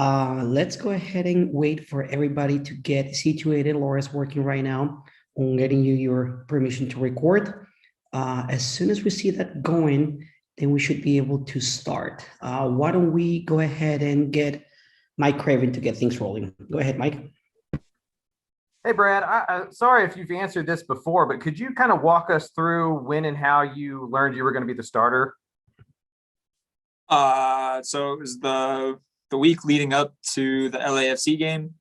Let's go ahead and wait for everybody to get situated. Laura's working right now on getting you your permission to record. As soon as we see that going, then we should be able to start. Why don't we go ahead and get Mike Craven to get things rolling? Go ahead, Mike. Hey, Brad, sorry if you've answered this before, but could you kind of walk us through when and how you learned you were going to be the starter? So it was the week leading up to the LAFC game.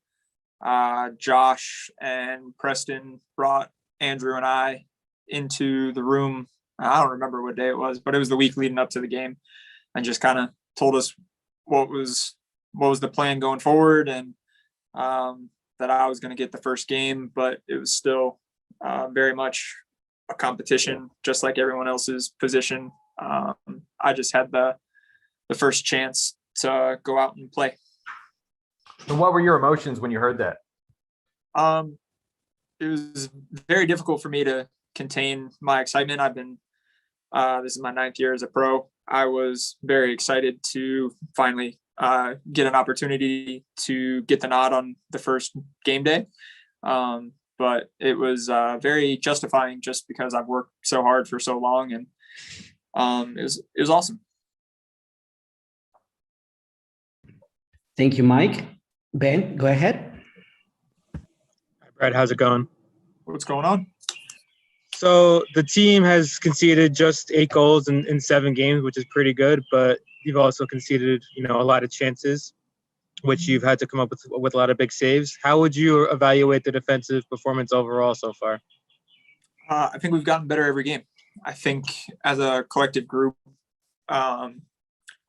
Josh and Preston brought Andrew and I into the room. I don't remember what day it was, but it was the week leading up to the game, and just kind of told us what was the plan going forward, and that I was going to get the first game, but it was still very much a competition, just like everyone else's position. I just had the first chance to go out and play. And what were your emotions when you heard that? It was very difficult for me to contain my excitement. I've been, this is my 9th year as a pro. I was very excited to finally get an opportunity to get the nod on the first game day. But it was very justifying just because I've worked so hard for so long, and it was awesome. Thank you, Mike. Ben, go ahead. Hi, Brad, how's it going? What's going on? So the team has conceded just 8 goals in 7 games, which is pretty good, but you've also conceded, a lot of chances, which you've had to come up with a lot of big saves. How would you evaluate the defensive performance overall so far? I think we've gotten better every game. I think as a collective group,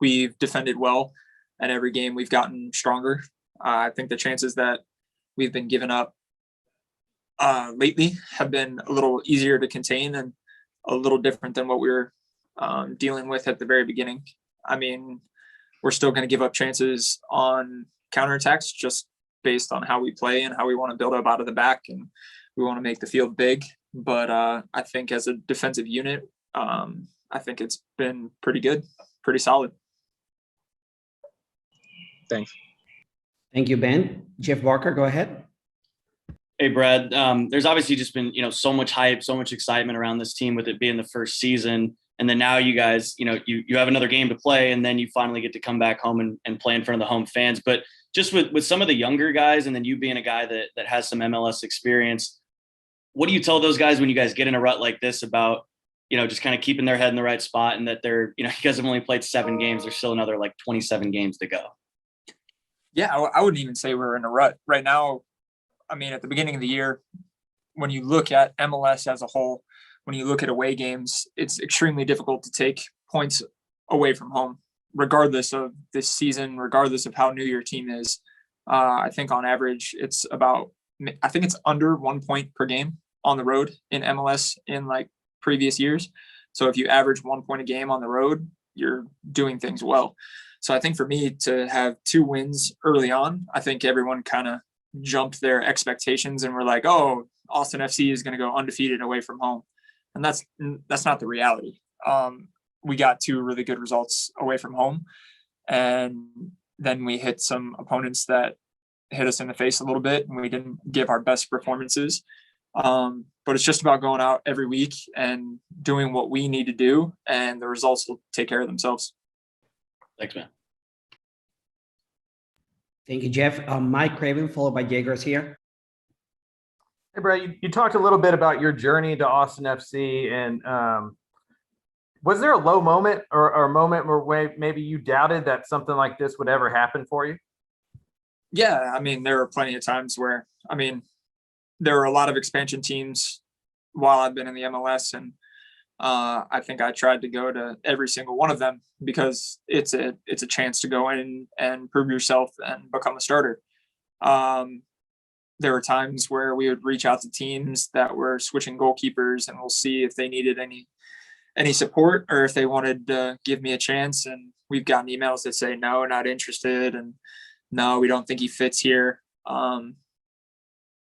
we've defended well, and every game we've gotten stronger. I think the chances that we've been giving up lately have been a little easier to contain and a little different than what we were dealing with at the very beginning. I mean, we're still going to give up chances on counterattacks just based on how we play and how we want to build up out of the back, and we want to make the field big. But I think as a defensive unit, I think it's been pretty good, pretty solid. Thanks. Thank you, Ben. Jeff Barker, go ahead. Hey, Brad. There's obviously just been, so much hype, so much excitement around this team with it being the first season. And then now you guys, you have another game to play, and then you finally get to come back home and play in front of the home fans. But just with some of the younger guys, and then you being a guy that has some MLS experience, what do you tell those guys when you guys get in a rut like this about, just kind of keeping their head in the right spot, and that they're, you guys have only played 7 games. There's still another 27 games to go. Yeah, I wouldn't even say we're in a rut right now. I mean, at the beginning of the year, when you look at MLS as a whole, when you look at away games, it's extremely difficult to take points away from home, regardless of this season, regardless of how new your team is. I think on average, it's under 1 point per game on the road in MLS in previous years. So if you average 1 point a game on the road, you're doing things well. So I think for me to have 2 wins early on, I think everyone kind of jumped their expectations and were like, oh, Austin FC is going to go undefeated away from home. And that's not the reality. We got 2 really good results away from home, and then we hit some opponents that hit us in the face a little bit, and we didn't give our best performances. But it's just about going out every week and doing what we need to do, and the results will take care of themselves. Thanks, man. Thank you, Jeff. Mike Craven, followed by Jay Garcia. Hey, Brad, you talked a little bit about your journey to Austin FC, and was there a low moment or a moment where maybe you doubted that something like this would ever happen for you? Yeah, I mean, there were plenty of times where, there were a lot of expansion teams while I've been in the MLS, and I think I tried to go to every single one of them because it's a chance to go in and prove yourself and become a starter. There were times where we would reach out to teams that were switching goalkeepers, and we'll see if they needed any support or if they wanted to give me a chance. And we've gotten emails that say, no, not interested. And no, we don't think he fits here.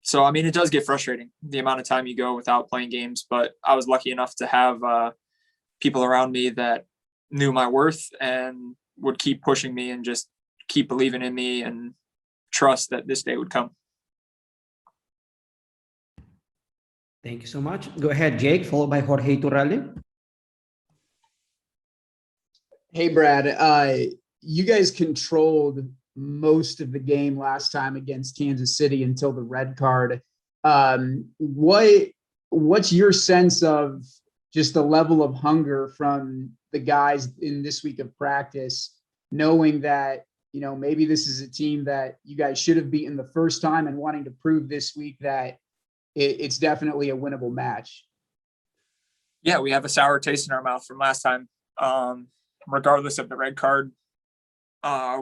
So, it does get frustrating the amount of time you go without playing games, but I was lucky enough to have people around me that knew my worth and would keep pushing me and just keep believing in me and trust that this day would come. Thank you so much. Go ahead, Jake, followed by Jorge Iturralde. Hey, Brad. You guys controlled most of the game last time against Kansas City until the red card. What's your sense of just the level of hunger from the guys in this week of practice, knowing that, you know, maybe this is a team that you guys should have beaten the first time and wanting to prove this week that it's definitely a winnable match? Yeah, we have a sour taste in our mouth from last time. Regardless of the red card,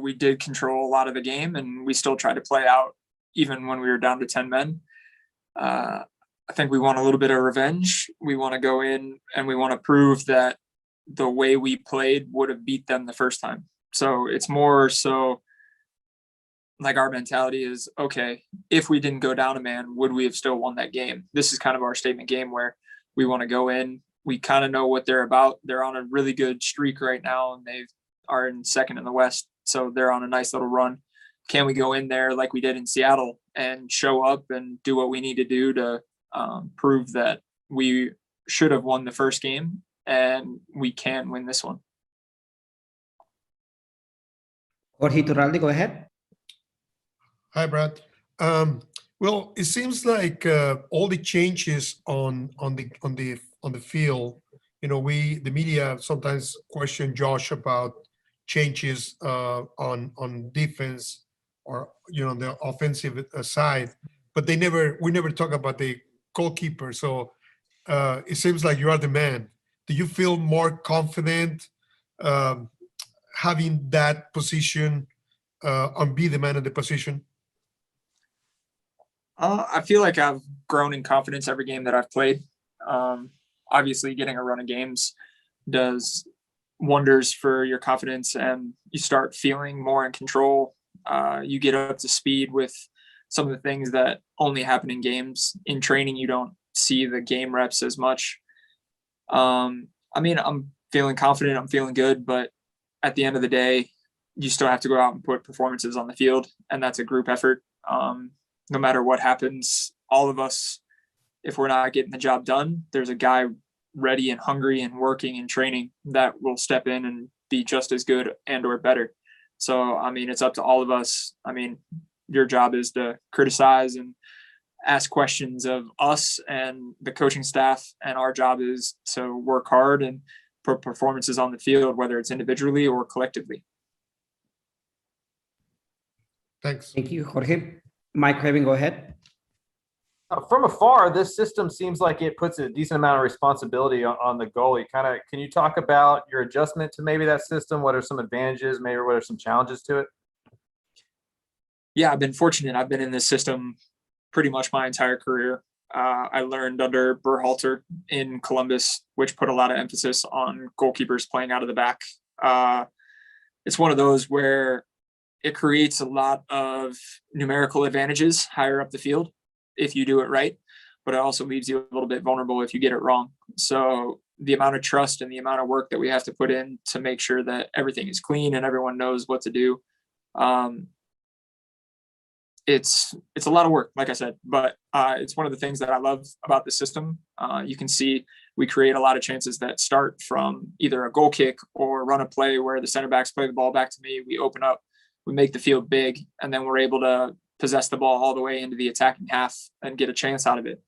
we did control a lot of the game, and we still tried to play out even when we were down to 10 men. I think we want a little bit of revenge. We want to go in and we want to prove that the way we played would have beat them the first time. So it's more so like our mentality is, okay, if we didn't go down a man, would we have still won that game? This is kind of our statement game where we want to go in. We kind of know what they're about. They're on a really good streak right now, and they are in second in the West. So they're on a nice little run. Can we go in there like we did in Seattle and show up and do what we need to do to prove that we should have won the first game and we can win this one? Jorge Iturralde, go ahead. Hi, Brad. Well, it seems like all the changes on the field. You know, the media sometimes question Josh about changes on defense or, you know, the offensive side, but we never talk about the goalkeeper. So it seems like you are the man. Do you feel more confident having that position and be the man in the position? I feel like I've grown in confidence every game that I've played. Obviously, getting a run of games does wonders for your confidence, and you start feeling more in control. You get up to speed with some of the things that only happen in games. In training, you don't see the game reps as much. I mean, I'm feeling confident, I'm feeling good, but at the end of the day, you still have to go out and put performances on the field, and that's a group effort. No matter what happens, all of us, if we're not getting the job done, there's a guy ready and hungry and working and training that will step in and be just as good and or better. So, I mean, it's up to all of us. I mean, your job is to criticize and ask questions of us and the coaching staff, and our job is to work hard and put performances on the field, whether it's individually or collectively. Thanks. Thank you, Jorge. Mike Craven, go ahead. From afar, this system seems like it puts a decent amount of responsibility on the goalie. Can you talk about your adjustment to maybe that system? What are some advantages? Maybe what are some challenges to it? Yeah, I've been fortunate. I've been in this system pretty much my entire career. I learned under Berhalter in Columbus, which put a lot of emphasis on goalkeepers playing out of the back. It's one of those where it creates a lot of numerical advantages higher up the field if you do it right, but it also leaves you a little bit vulnerable if you get it wrong. So the amount of trust and the amount of work that we have to put in to make sure that everything is clean and everyone knows what to do. It's a lot of work, like I said, but it's one of the things that I love about the system. You can see we create a lot of chances that start from either a goal kick or run a play where the center backs play the ball back to me. We open up, we make the field big, and then we're able to possess the ball all the way into the attacking half and get a chance out of it.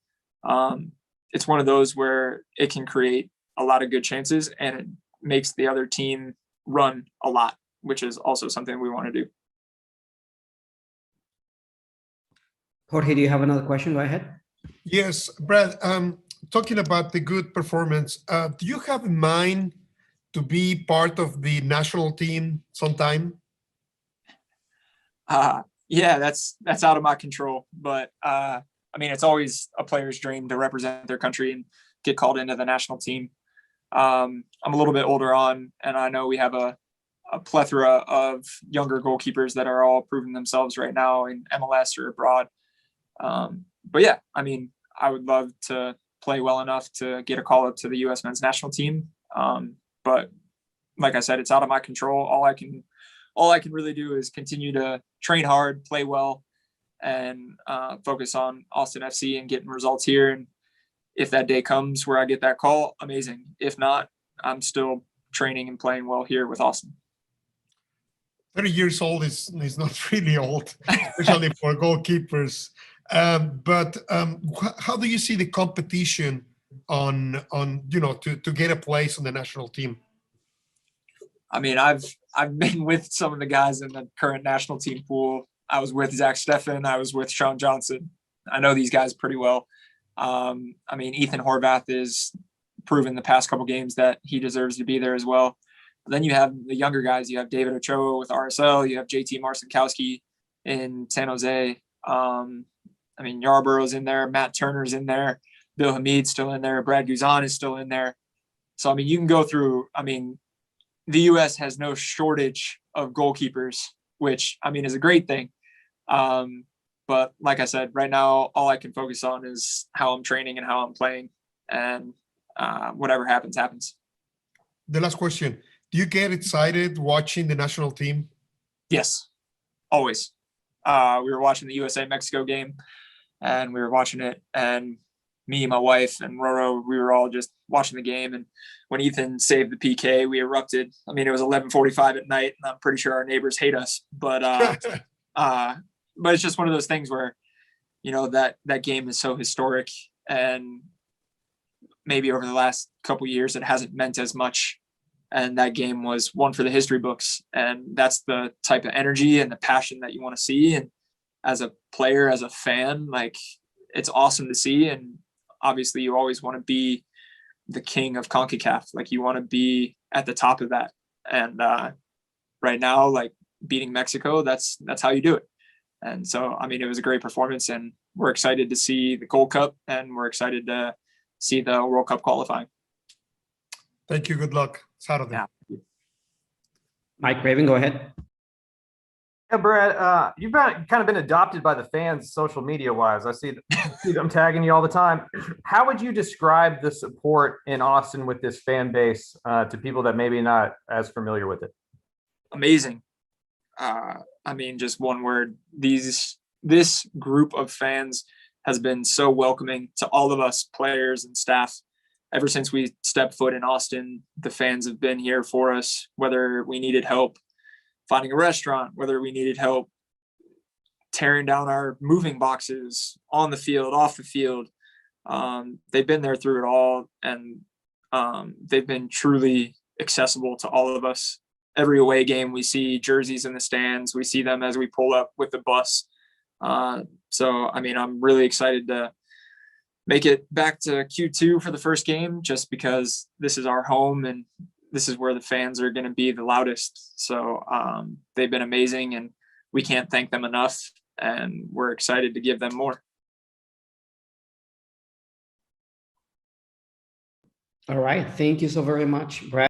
It's one of those where it can create a lot of good chances, and it makes the other team run a lot, which is also something we want to do. Jorge, do you have another question? Go ahead. Yes, Brad, talking about the good performance, do you have in mind to be part of the national team sometime? Yeah, that's out of my control, but I mean, it's always a player's dream to represent their country and get called into the national team. I'm a little bit older on, and I know we have a plethora of younger goalkeepers that are all proving themselves right now in MLS or abroad. But yeah, I mean, I would love to play well enough to get a call up to the U.S. men's national team. But like I said, it's out of my control. All all I can really do is continue to train hard, play well, and focus on Austin FC and getting results here. And if that day comes where I get that call, amazing. If not, I'm still training and playing well here with Austin. 30 years old is not really old, especially for goalkeepers. How do you see the competition on to get a place on the national team? I mean, I've been with some of the guys in the current national team pool. I was with Zach Steffen. I was with Sean Johnson. I know these guys pretty well. I mean, Ethan Horvath is proven the past couple games that he deserves to be there as well. But then you have the younger guys. You have David Ochoa with RSL. You have JT Marcinkowski in San Jose. I mean, Yarborough's in there. Matt Turner's in there. Bill Hamid's still in there. Brad Guzan is still in there. So, I mean, you can go through, I mean, the U.S. has no shortage of goalkeepers, which, I mean, is a great thing. But like I said, right now, all I can focus on is how I'm training and how I'm playing. And whatever happens, happens. The last question. Do you get excited watching the national team? Yes, always. We were watching the USA-Mexico game, and we were watching it, and me, my wife, and Roro, we were all just watching the game. And when Ethan saved the PK, we erupted. I mean, it was 11:45 at night, and I'm pretty sure our neighbors hate us. But it's just one of those things where, you know, that game is so historic, and maybe over the last couple of years, it hasn't meant as much. And that game was one for the history books. And that's the type of energy and the passion that you want to see. And as a player, as a fan, like, it's awesome to see. And obviously you always want to be the king of CONCACAF. Like, you want to be at the top of that. And right now, like, beating Mexico, that's how you do it. And so, I mean, it was a great performance, and we're excited to see the Gold Cup, and we're excited to see the World Cup qualifying. Thank you. Good luck Saturday. Yeah. Mike Raven, go ahead. Yeah, Brad, you've kind of been adopted by the fans social media wise. I see them tagging you all the time. How would you describe the support in Austin with this fan base to people that maybe not as familiar with it? Amazing. I mean, just one word. This group of fans has been so welcoming to all of us players and staff. Ever since we stepped foot in Austin, the fans have been here for us, whether we needed help finding a restaurant, whether we needed help tearing down our moving boxes on the field, off the field. They've been there through it all, and they've been truly accessible to all of us. Every away game, we see jerseys in the stands. We see them as we pull up with the bus. So, I mean, I'm really excited to make it back to Q2 for the first game, just because this is our home and this is where the fans are going to be the loudest. So they've been amazing, and we can't thank them enough, and we're excited to give them more. All right. Thank you so very much, Brad.